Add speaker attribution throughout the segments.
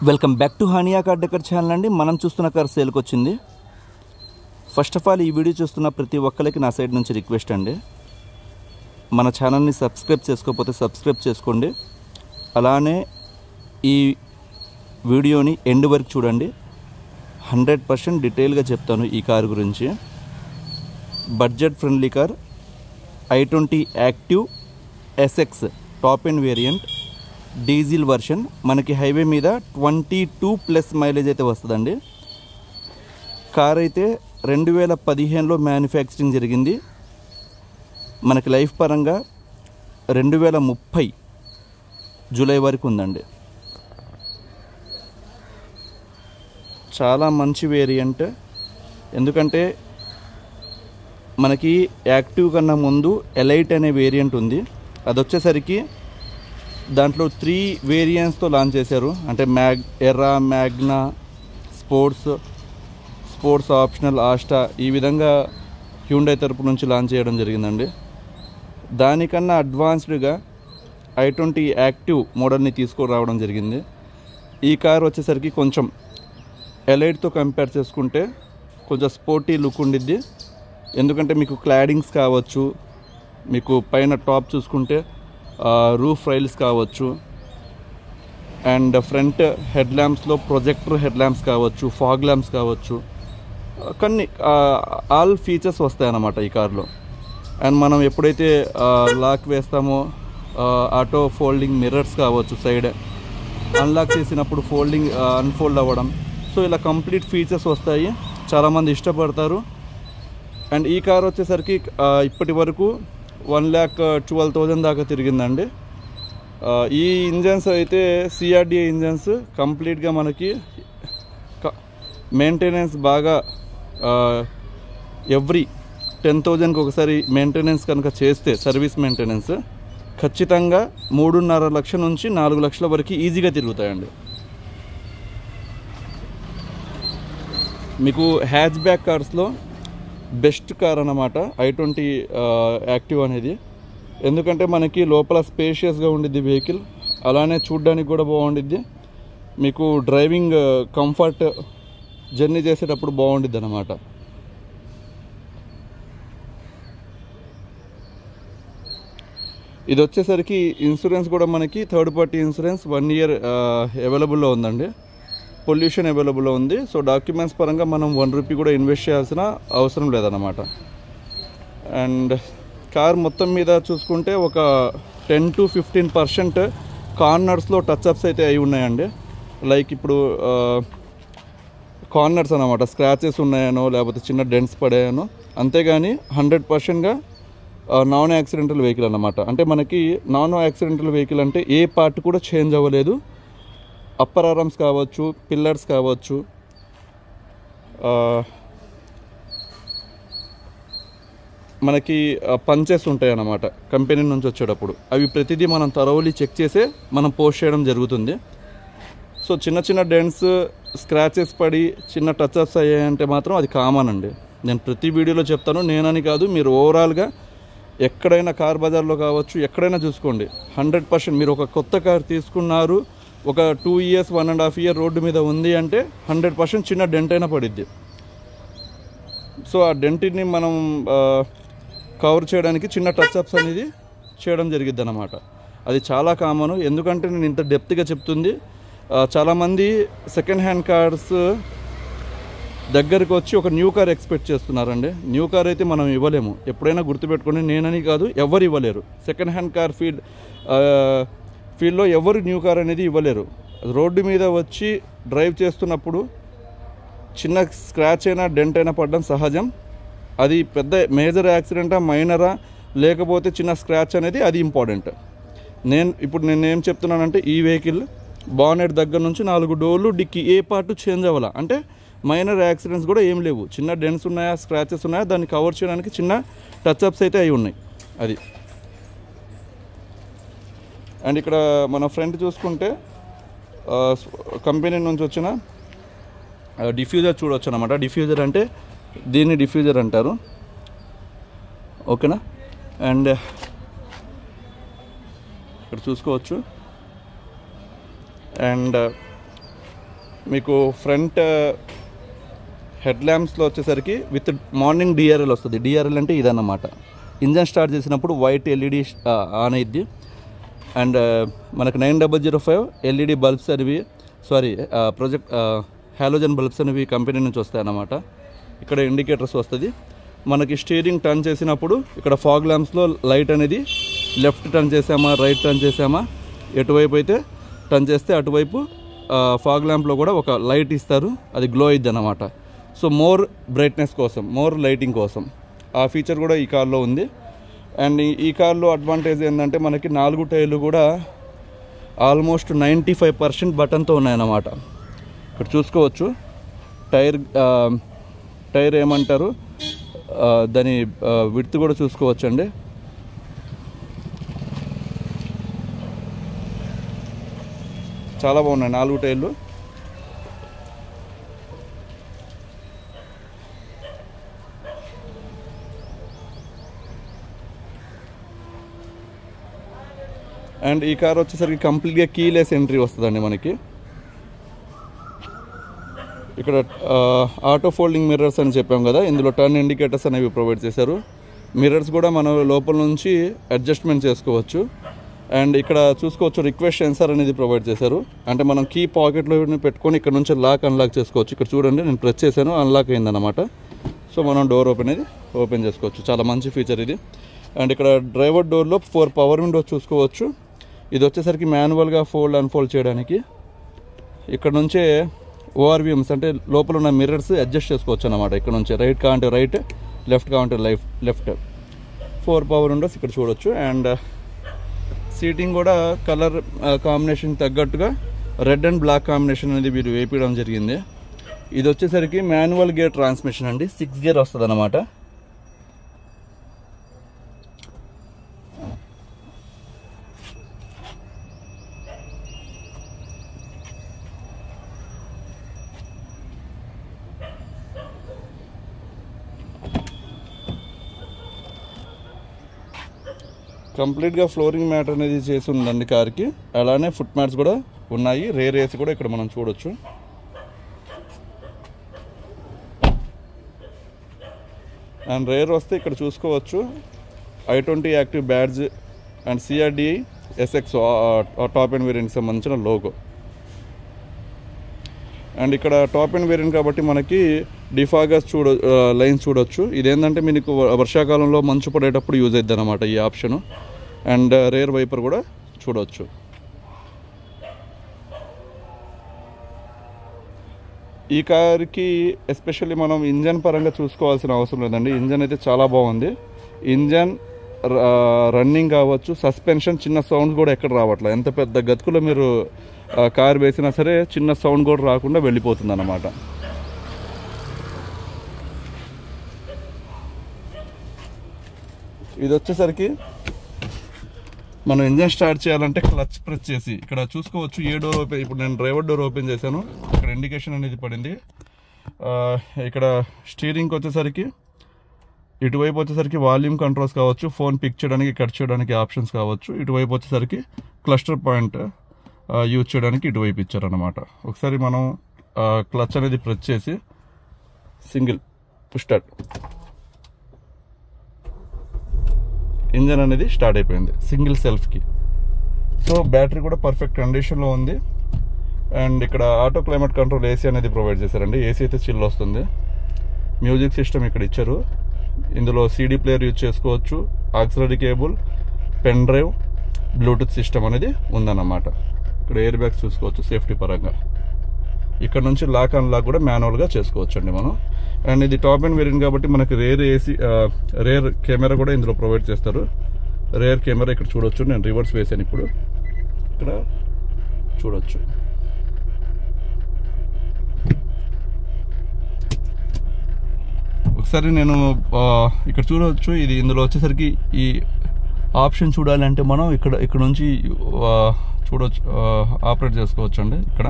Speaker 1: Welcome back to Hania car decor channel అండి. మనం చూస్తున్న కార్ సేల్కి వచ్చింది. ఫస్ట్ ఆఫ్ ఆల్ ఈ వీడియో చూస్తున్న ప్రతి ఒక్కరికి నా సైడ్ నుంచి రిక్వెస్ట్ అండి, మన ఛానల్ని సబ్స్క్రైబ్ చేసుకోకపోతే సబ్స్క్రైబ్ చేసుకోండి. అలానే ఈ వీడియోని ఎండ్ వరకు చూడండి. 100% డీటెయిల్గా చెప్తాను ఈ కార్ గురించి. Budget friendly car i20 active SX top end variant, diesel version. మనకి హైవే మీద 22+ మైలేజ్ అయితే వస్తుందండి. కార్ అయితే 2015లో మ్యానుఫ్యాక్చరింగ్ జరిగింది. మనకి లైఫ్ పరంగా 2030 జూలై వరకు ఉందండి. చాలా మంచి వేరియంట్. ఎందుకంటే మనకి యాక్టివ్ కన్నా ముందు ఎలైట్ అనే వేరియంట్ ఉంది. అది వచ్చేసరికి దాంట్లో 3 వేరియంట్స్తో లాంచ్ చేశారు. అంటే ఎర్రా, మ్యాగ్నా, స్పోర్ట్స్ ఆప్షనల్, ఆస్టా, ఈ విధంగా హ్యుండై తరపు నుంచి లాంచ్ చేయడం జరిగిందండి. దానికన్నా అడ్వాన్స్డ్గా i20 యాక్టివ్ మోడల్ని తీసుకురావడం జరిగింది. ఈ కార్ వచ్చేసరికి కొంచెం ఎలైట్తో కంపేర్ చేసుకుంటే కొంచెం స్పోర్టీ లుక్ ఉండిద్ది. ఎందుకంటే మీకు క్లాడింగ్స్ కావచ్చు, మీకు పైన టాప్ చూసుకుంటే రూఫ్ రైల్స్ కావచ్చు, అండ్ ఫ్రంట్ హెడ్ ల్యాంప్స్లో ప్రొజెక్టర్ హెడ్ ల్యాంప్స్ కావచ్చు, ఫాగ్ ల్యాంప్స్ కావచ్చు, కొన్ని ఆల్ ఫీచర్స్ వస్తాయన్నమాట ఈ కార్లో. అండ్ మనం ఎప్పుడైతే లాక్ వేస్తామో ఆటో ఫోల్డింగ్ మిర్రర్స్ కావచ్చు, సైడ్ అన్లాక్ చేసినప్పుడు అన్ఫోల్డ్ అవ్వడం, సో ఇలా కంప్లీట్ ఫీచర్స్ వస్తాయి. చాలామంది ఇష్టపడతారు. అండ్ ఈ కార్ వచ్చేసరికి ఇప్పటి వరకు 1,12,000 దాకా తిరిగిందండి. ఈ ఇంజన్స్ అయితే CRDA ఇంజన్స్. కంప్లీట్గా మనకి మెయింటెనెన్స్ బాగా ఎవ్రీ 10,000కి ఒకసారి మెయింటెనెన్స్ కనుక చేస్తే, సర్వీస్ మెయింటెనెన్స్ ఖచ్చితంగా 3.5 లక్షల నుంచి 4 లక్షల వరకు ఈజీగా తిరుగుతాయండి. మీకు హ్యాచ్ బ్యాక్ కార్స్లో బెస్ట్ కార్ అన్నమాట i20 యాక్టివ్ అనేది. ఎందుకంటే మనకి లోపల స్పేషియస్గా ఉండిద్ది వెహికల్, అలానే చూడ్డానికి కూడా బాగుండిద్ది. మీకు డ్రైవింగ్ కంఫర్ట్, జర్నీ చేసేటప్పుడు బాగుండిద్ది అన్నమాట. ఇది వచ్చేసరికి ఇన్సూరెన్స్ కూడా మనకి థర్డ్ పార్టీ ఇన్సూరెన్స్ 1 year అవైలబుల్లో ఉందండి. పొల్యూషన్ అవైలబుల్లో ఉంది. సో డాక్యుమెంట్స్ పరంగా మనం 1 రూపీ కూడా ఇన్వెస్ట్ చేయాల్సిన అవసరం లేదన్నమాట. అండ్ కార్ మొత్తం మీద చూసుకుంటే ఒక 10 to 15% కార్నర్స్లో టచ్అప్స్ అయితే అయి ఉన్నాయండి. లైక్ ఇప్పుడు కార్నర్స్ అన్నమాట, స్క్రాచెస్ ఉన్నాయనో లేకపోతే చిన్న డెంట్స్ పడాయనో, అంతేగాని 100%గా నాన్ యాక్సిడెంటల్ వెహికల్ అన్నమాట. అంటే మనకి నాన్ యాక్సిడెంటల్ వెహికల్ అంటే ఏ పార్ట్ కూడా చేంజ్ అవ్వలేదు. అప్పర్ ఆర్మ్స్ కావచ్చు, పిల్లర్స్ కావచ్చు, మనకి పంచెస్ ఉంటాయి అన్నమాట కంపెనీ నుంచి వచ్చేటప్పుడు. అవి ప్రతిదీ మనం థరోలీ చెక్ చేసే మనం పోస్ట్ చేయడం జరుగుతుంది. సో చిన్న చిన్న డెంట్స్, స్క్రాచెస్ పడి చిన్న టచ్అప్స్ అయ్యాయంటే మాత్రం అది కామన్ అండి. నేను ప్రతి వీడియోలో చెప్తాను, నేనని కాదు, మీరు ఓవరాల్గా ఎక్కడైనా కార్ బజార్లో కావచ్చు, ఎక్కడైనా చూసుకోండి. 100% మీరు ఒక కొత్త కార్ తీసుకున్నారు, ఒక 2 years 1.5 year రోడ్డు మీద ఉంది అంటే 100% చిన్న డెంట్ అయినా పడిద్ది. సో ఆ డెంట్ని మనం కవర్ చేయడానికి చిన్న టచ్అప్స్ అనేది చేయడం జరిగిద్ది అన్నమాట. అది చాలా కామను. ఎందుకంటే నేను ఇంత డెప్త్గా చెప్తుంది, చాలామంది సెకండ్ హ్యాండ్ కార్స్ దగ్గరికి వచ్చి ఒక న్యూ కార్ ఎక్స్పెక్ట్ చేస్తున్నారండి. న్యూ కార్ అయితే మనం ఇవ్వలేము. ఎప్పుడైనా గుర్తుపెట్టుకోండి, నేనని కాదు, ఎవరు ఇవ్వలేరు. సెకండ్ హ్యాండ్ కార్ ఫీల్డ్లో ఎవరు న్యూ కార్ అనేది ఇవ్వలేరు. రోడ్డు మీద వచ్చి డ్రైవ్ చేస్తున్నప్పుడు చిన్న స్క్రాచ్ అయినా డెంట్ అయినా పడడం సహజం. అది పెద్ద మేజర్ యాక్సిడెంటా, మైనరా, లేకపోతే చిన్న స్క్రాచ్ అనేది అది ఇంపార్టెంట్. నేనేం చెప్తున్నానంటే, ఈ వెహికల్ బానెట్ దగ్గర నుంచి 4 డోర్లు, డిక్కీ ఏ పార్ట్ చేంజ్ అవ్వాలా, అంటే మైనర్ యాక్సిడెంట్స్ కూడా ఏం లేవు. చిన్న డెంట్స్ ఉన్నాయా, స్క్రాచెస్ ఉన్నాయా, దాన్ని కవర్ చేయడానికి చిన్న టచ్అప్స్ అయితే అయి ఉన్నాయి. అది. అండ్ ఇక్కడ మన ఫ్రంట్ చూసుకుంటే కంపెనీ నుంచి వచ్చిన డిఫ్యూజర్ చూడవచ్చు అన్నమాట. డిఫ్యూజర్ అంటే దీన్ని డిఫ్యూజర్ అంటారు, ఓకేనా. అండ్ ఇక్కడ చూసుకోవచ్చు. అండ్ మీకు ఫ్రంట్ హెడ్ ల్యాంప్స్లో వచ్చేసరికి విత్ మార్నింగ్ డిఆర్ఎల్ వస్తుంది. డిఆర్ఎల్ అంటే ఇదన్నమాట. ఇంజన్ స్టార్ట్ చేసినప్పుడు వైట్ ఎల్ఈడి ఆన్ అయ్యిద్ది. అండ్ మనకు 9005 ఎల్ఈడి బల్బ్స్ అనేవి ప్రొజెక్ట్ హాలోజన్ బల్బ్స్ అనేవి కంపెనీ నుంచి వస్తాయన్నమాట. ఇక్కడ ఇండికేటర్స్ వస్తుంది. మనకి స్టీరింగ్ టర్న్ చేసినప్పుడు ఇక్కడ ఫాగ్ ల్యాంప్స్లో లైట్ అనేది లెఫ్ట్ టర్న్ చేసామా రైట్ టర్న్ చేసామా ఎటువైపు అయితే టర్న్ చేస్తే అటువైపు ఫాగ్ ల్యాంప్లో కూడా ఒక లైట్ ఇస్తారు, అది గ్లో అయ్యిద్ది అన్నమాట. సో మోర్ బ్రైట్నెస్ కోసం, మోర్ లైటింగ్ కోసం ఆ ఫీచర్ కూడా ఈ కార్లో ఉంది. అండ్ ఈ కార్లో అడ్వాంటేజ్ ఏంటంటే మనకి 4 టైర్లు కూడా ఆల్మోస్ట్ 95% బటన్తో ఉన్నాయన్నమాట. ఇక్కడ చూసుకోవచ్చు. టైర్ ఏమంటారు దాని విడ్త్ కూడా చూసుకోవచ్చు అండి. చాలా బాగున్నాయి 4 టైర్లు. అండ్ ఈ కార్ వచ్చేసరికి కంప్లీట్గా కీలెస్ ఎంట్రీ వస్తుందండి మనకి. ఇక్కడ ఆటో ఫోల్డింగ్ మిర్రర్స్ అని చెప్పాం కదా, ఇందులో టర్న్ ఇండికేటర్స్ అనేవి ప్రొవైడ్ చేశారు. మిర్రర్స్ కూడా మనం లోపల నుంచి అడ్జస్ట్మెంట్ చేసుకోవచ్చు. అండ్ ఇక్కడ చూసుకోవచ్చు రిక్వెస్ట్ సెన్సార్ అనేది ప్రొవైడ్ చేశారు. అంటే మనం కీ పాకెట్లో పెట్టుకొని ఇక్కడ నుంచి లాక్ అన్లాక్ చేసుకోవచ్చు. ఇక్కడ చూడండి, నేను ప్రెస్ చేశాను, అన్లాక్ అయిందన్నమాట. సో మనం డోర్ ఓపెన్ చేసుకోవచ్చు. చాలా మంచి ఫీచర్ ఇది. అండ్ ఇక్కడ డ్రైవర్ డోర్లో 4 పవర్ విండోస్ చూసుకోవచ్చు. ఇది వచ్చేసరికి మాన్యువల్గా అన్ఫోల్డ్ చేయడానికి. ఇక్కడ నుంచే ఓఆర్విఎమ్స్ అంటే లోపల ఉన్న మిర్రర్స్ అడ్జస్ట్ చేసుకోవచ్చు అన్నమాట. ఇక్కడ నుంచి రైట్ కావాలంటే రైట్, లెఫ్ట్ కావాలంటే లెఫ్ట్. 4 పవర్ విండోస్ ఇక్కడ చూడొచ్చు. అండ్ సీటింగ్ కూడా కలర్ కాంబినేషన్ తగ్గట్టుగా రెడ్ అండ్ బ్లాక్ కాంబినేషన్ అనేది వీరు వేపించడం జరిగింది. ఇది వచ్చేసరికి మాన్యువల్ గేర్ ట్రాన్స్మిషన్ అండి, 6 గేర్ వస్తుంది అన్నమాట. కంప్లీట్గా ఫ్లోరింగ్ మ్యాట్ అనేది చేసి ఉందండి కార్కి. అలానే ఫుట్ మ్యాట్స్ కూడా ఉన్నాయి. రేర్ ఏసీ కూడా ఇక్కడ మనం చూడొచ్చు. అండ్ రేర్ వస్తే ఇక్కడ చూసుకోవచ్చు i20 active badge and CRDI SX top and వేరియంట్కి సంబంధించిన లోగో. అండ్ ఇక్కడ టాప్ అండ్ వేరియంట్ కాబట్టి మనకి డిఫాగస్ లైన్స్ చూడొచ్చు. ఇదేంటంటే మీకు వర్షాకాలంలో మంచు పడేటప్పుడు యూజ్ అవుతుంది అన్నమాట ఈ ఆప్షను. అండ్ రేర్ వైపర్ కూడా చూడవచ్చు. ఈ కార్కి ఎస్పెషల్లీ మనం ఇంజన్ పరంగా చూసుకోవాల్సిన అవసరం లేదండి. ఇంజన్ అయితే చాలా బాగుంది. ఇంజన్ రన్నింగ్ కావచ్చు, సస్పెన్షన్, చిన్న సౌండ్స్ కూడా ఎక్కడ రావట్లేదు. ఎంత పెద్ద గతుకులో మీరు కార్ వేసినా సరే చిన్న సౌండ్ కూడా రాకుండా వెళ్ళిపోతుంది అన్నమాట. ఇది వచ్చేసరికి మనం ఇంజన్ స్టార్ట్ చేయాలంటే క్లచ్ ప్రెస్ చేసి ఇక్కడ చూసుకోవచ్చు. ఏ డోర్ ఓపెన్, ఇప్పుడు నేను డ్రైవర్ డోర్ ఓపెన్ చేశాను, ఇక్కడ ఇండికేషన్ అనేది పడింది. ఇక్కడ స్టీరింగ్కి వచ్చేసరికి ఇటువైపు వచ్చేసరికి వాల్యూమ్ కంట్రోల్స్ కావచ్చు, ఫోన్ పిక్ చేయడానికి కట్ చేయడానికి ఆప్షన్స్ కావచ్చు. ఇటువైపు వచ్చేసరికి క్లస్టర్ పాయింట్ యూజ్ చేయడానికి ఇటువైపు ఇచ్చారనమాట. ఒకసారి మనం క్లచ్ అనేది ప్రెస్ చేసి సింగిల్ పుష్ స్టార్ట్, ఇంజన్ అనేది స్టార్ట్ అయిపోయింది సింగిల్ సెల్ఫ్కి. సో బ్యాటరీ కూడా పర్ఫెక్ట్ కండిషన్లో ఉంది. అండ్ ఇక్కడ ఆటో క్లైమేట్ కంట్రోల్ ఏసీ అనేది ప్రొవైడ్ చేశారండి. ఏసీ అయితే చిల్ వస్తుంది. మ్యూజిక్ సిస్టమ్ ఇక్కడ ఇచ్చారు. ఇందులో CD ప్లేయర్ యూజ్ చేసుకోవచ్చు, auxiliary cable, pen drive, Bluetooth system అనేది ఉందన్నమాట. ఇక్కడ ఎయిర్ బ్యాగ్స్ చూసుకోవచ్చు సేఫ్టీ పరంగా. ఇక్కడ నుంచి లాక్ అన్లాక్ కూడా మాన్యువల్గా చేసుకోవచ్చు అండి మనం. అండ్ ఇది టాప్ అండ్ వేరియంట్ కాబట్టి మనకి రేర్ కెమెరా కూడా ఇందులో ప్రొవైడ్ చేస్తారు. రేర్ కెమెరా ఇక్కడ చూడొచ్చు. నేను రివర్స్ వేసాను, ఇప్పుడు ఇక్కడ చూడొచ్చు. ఒకసారి నేను ఇక్కడ చూడవచ్చు. ఇది ఇందులో వచ్చేసరికి ఈ ఆప్షన్ చూడాలంటే మనం ఇక్కడ నుంచి చూడవచ్చు, ఆపరేట్ చేసుకోవచ్చు అండి ఇక్కడ.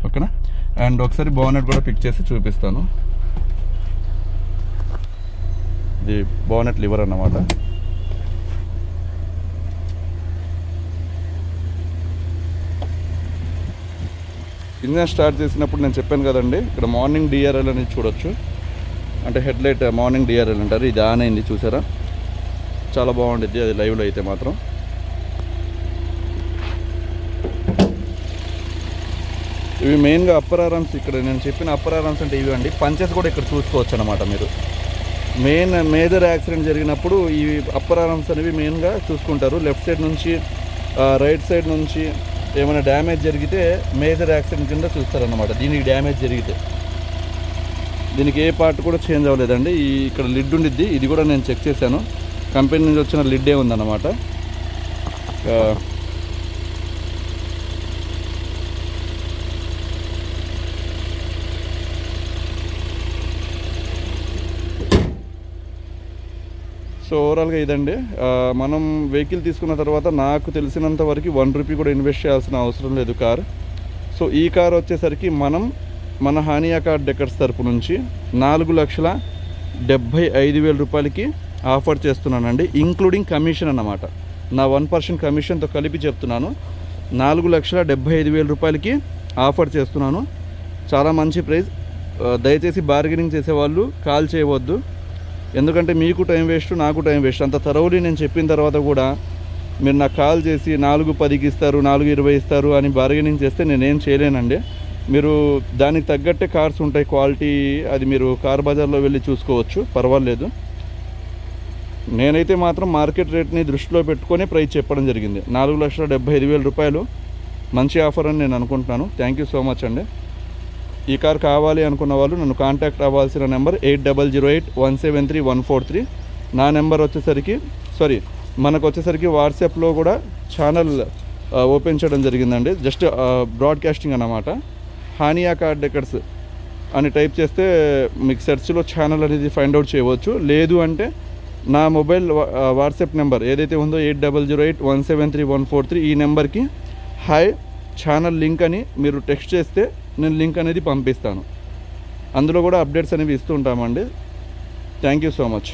Speaker 1: ఓకేనా. అండ్ ఒకసారి బోనెట్ కూడా పిక్ చేసి చూపిస్తాను. ఇది బోనెట్ లివర్ అన్నమాట. ఇంజన్ స్టార్ట్ చేసినప్పుడు నేను చెప్పాను కదండి, ఇక్కడ మార్నింగ్ డిఆర్ఎల్ అనేది చూడొచ్చు. అంటే హెడ్లైట్ మార్నింగ్ డిఆర్ఎల్ అంటారు. ఇది ఆన్ అయింది చూసారా, చాలా బాగుంటుంది అది లైవ్లో అయితే మాత్రం. ఇవి మెయిన్గా అప్పర్ ఆర్మ్స్. ఇక్కడ నేను చెప్పిన అప్పర్ ఆర్మ్స్ అంటే ఇవి అండి. పంచెస్ కూడా ఇక్కడ చూసుకోవచ్చు అనమాట మీరు. మేజర్ యాక్సిడెంట్ జరిగినప్పుడు ఈ అప్పర్ ఆర్మ్స్ అనేవి మెయిన్గా చూసుకుంటారు. లెఫ్ట్ సైడ్ నుంచి రైట్ సైడ్ నుంచి ఏమైనా డ్యామేజ్ జరిగితే మేజర్ యాక్సిడెంట్ కింద చూస్తారన్నమాట. దీనికి డ్యామేజ్ జరిగితే దీనికి ఏ పార్ట్ కూడా చేంజ్ అవ్వలేదండి. ఇక్కడ లిడ్ ఉండిద్ది, ఇది కూడా నేను చెక్ చేశాను. కంపెనీ నుంచి వచ్చిన లిడ్డే ఉందన్నమాట. సో ఓవరాల్గా ఇదండి. మనం వెహికల్ తీసుకున్న తర్వాత నాకు తెలిసినంత వరకు 1 రూపీ కూడా ఇన్వెస్ట్ చేయాల్సిన అవసరం లేదు కార్. సో ఈ కార్ వచ్చేసరికి మన హానియా కార్ డెకర్స్ తరపు నుంచి 4,75,000 రూపాయలకి ఆఫర్ చేస్తున్నానండి, ఇంక్లూడింగ్ కమిషన్ అన్నమాట. నా 1% కమిషన్తో కలిపి చెప్తున్నాను. 4,75,000 రూపాయలకి ఆఫర్ చేస్తున్నాను. చాలా మంచి ప్రైస్. దయచేసి బార్గెనింగ్ చేసేవాళ్ళు కాల్ చేయవద్దు, ఎందుకంటే మీకు టైం వేస్ట్, నాకు టైం వేస్ట్. అంత తరవులి నేను చెప్పిన తర్వాత కూడా మీరు నాకు కాల్ చేసి 4,10కి ఇస్తారు, 4,20 ఇస్తారు అని బార్గెనింగ్ చేస్తే నేనేం చేయలేనండి. మీరు దానికి తగ్గట్టే కార్స్ ఉంటాయి, క్వాలిటీ అది మీరు కార్ బజార్లో వెళ్ళి చూసుకోవచ్చు, పర్వాలేదు. నేనైతే మాత్రం మార్కెట్ రేట్ని దృష్టిలో పెట్టుకొని ప్రైస్ చెప్పడం జరిగింది. 4,75,000 రూపాయలు మంచి ఆఫర్ అని నేను అనుకుంటున్నాను. థ్యాంక్ యూ సో మచ్ అండి. ఈ కార్ కావాలి అనుకున్న వాళ్ళు నన్ను కాంటాక్ట్ అవ్వాల్సిన నెంబర్ 8008173143. నా నెంబర్ వచ్చేసరికి మనకు వచ్చేసరికి వాట్సాప్లో కూడా ఛానల్ ఓపెన్ చేయడం జరిగిందండి. జస్ట్ బ్రాడ్కాస్టింగ్ అన్నమాట. హానియా కార్ డెకర్స్ అని టైప్ చేస్తే మీకు సెర్చ్లో ఛానల్ అనేది ఫైండ్ అవుట్ చేయవచ్చు. లేదు అంటే నా మొబైల్ వాట్సాప్ నెంబర్ ఏదైతే ఉందో 8008173143 ఈ నెంబర్కి హాయ్ ఛానల్ లింక్ అని మీరు టెక్స్ట్ చేస్తే నేను లింక్ అనేది పంపిస్తాను. అందులో కూడా అప్డేట్స్ అనేవి ఇస్తూ ఉంటామండి. Thank you so much.